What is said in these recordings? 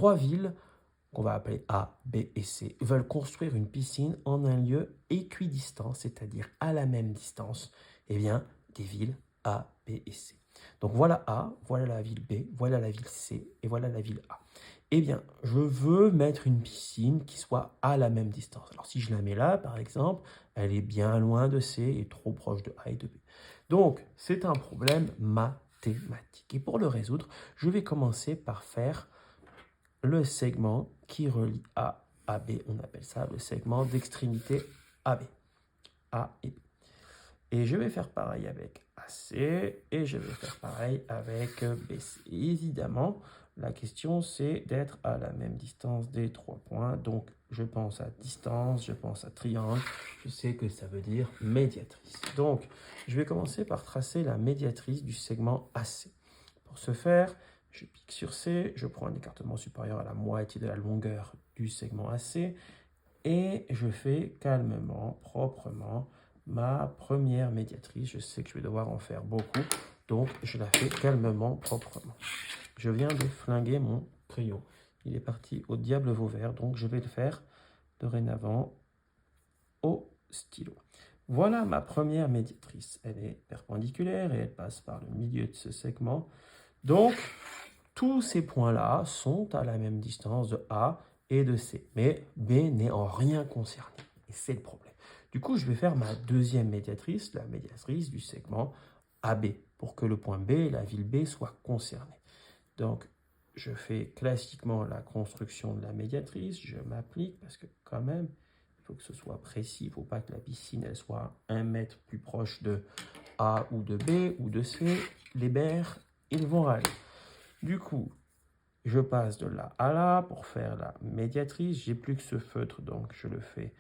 trois villes qu'on va appeler A, B et C, veulent construire une piscine en un lieu équidistant, c'est-à-dire à la même distance, eh bien, des villes A, B et C. Donc voilà A, voilà la ville B, voilà la ville C et voilà la ville A. Eh bien, je veux mettre une piscine qui soit à la même distance. Alors si je la mets là, par exemple, elle est bien loin de C et trop proche de A et de B. Donc, c'est un problème mathématique. Et pour le résoudre, je vais commencer par faire le segment qui relie A à B. On appelle ça le segment d'extrémité AB. A et B. Et je vais faire pareil avec AC et je vais faire pareil avec BC. Et évidemment, la question c'est d'être à la même distance des trois points. Donc, je pense à distance, je pense à triangle. Je sais que ça veut dire médiatrice. Donc, je vais commencer par tracer la médiatrice du segment AC. Pour ce faire, je pique sur C, je prends un écartement supérieur à la moitié de la longueur du segment AC et je fais calmement, proprement, ma première médiatrice. Je sais que je vais devoir en faire beaucoup, donc je la fais calmement, proprement. Je viens de flinguer mon crayon. Il est parti au diable Vauvert, donc je vais le faire dorénavant au stylo. Voilà ma première médiatrice. Elle est perpendiculaire et elle passe par le milieu de ce segment. Donc, tous ces points-là sont à la même distance de A et de C. Mais B n'est en rien concerné. Et c'est le problème. Du coup, je vais faire ma deuxième médiatrice, la médiatrice du segment AB, pour que le point B et la ville B soient concernés. Donc, je fais classiquement la construction de la médiatrice. Je m'applique parce que quand même, il faut que ce soit précis. Il ne faut pas que la piscine elle soit 1 mètre plus proche de A ou de B ou de C. Les berres, ils vont râler. Du coup, je passe de là à là pour faire la médiatrice. J'ai plus que ce feutre, donc je le fais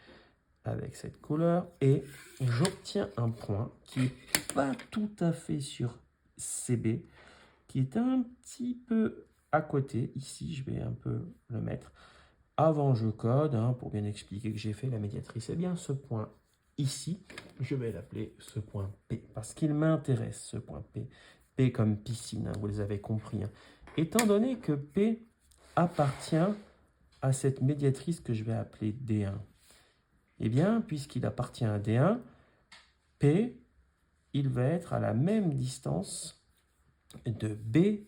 avec cette couleur. Et j'obtiens un point qui n'est pas tout à fait sur CB, qui est un petit peu à côté. Ici, je vais un peu le mettre. Avant, je code, pour bien expliquer que j'ai fait la médiatrice. Eh bien, ce point ici, je vais l'appeler ce point P, parce qu'il m'intéresse, ce point P. P comme piscine, vous les avez compris. Étant donné que P appartient à cette médiatrice que je vais appeler D1, eh bien, puisqu'il appartient à D1, P, il va être à la même distance de B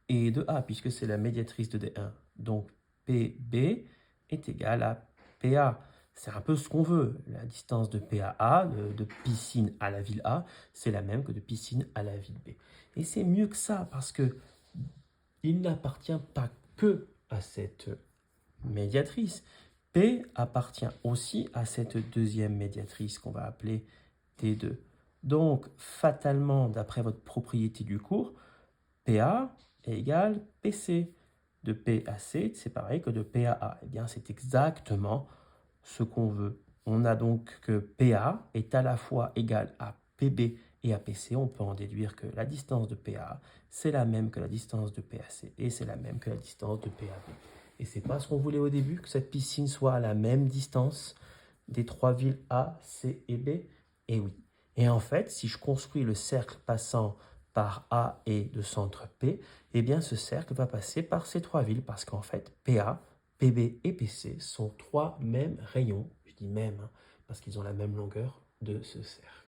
et de A, puisque c'est la médiatrice de D1. Donc, PB est égal à PA. C'est un peu ce qu'on veut. La distance de P à A, de piscine à la ville A, c'est la même que de piscine à la ville B. Et c'est mieux que ça, parce que il n'appartient pas que à cette médiatrice. P appartient aussi à cette deuxième médiatrice qu'on va appeler T2. Donc, fatalement, d'après votre propriété du cours, PA est égal PC. De P à C, c'est pareil que de P à A. Eh bien, c'est exactement ce qu'on veut. On a donc que PA est à la fois égal à PB et à PC. On peut en déduire que la distance de PA, c'est la même que la distance de PAC et c'est la même que la distance de PAB. Et c'est pas ce qu'on voulait au début, que cette piscine soit à la même distance des trois villes A, C et B? Et oui. Et en fait, si je construis le cercle passant par A et de centre P, eh bien ce cercle va passer par ces trois villes parce qu'en fait, PA, PB et PC sont trois mêmes rayons, je dis même, parce qu'ils ont la même longueur de ce cercle.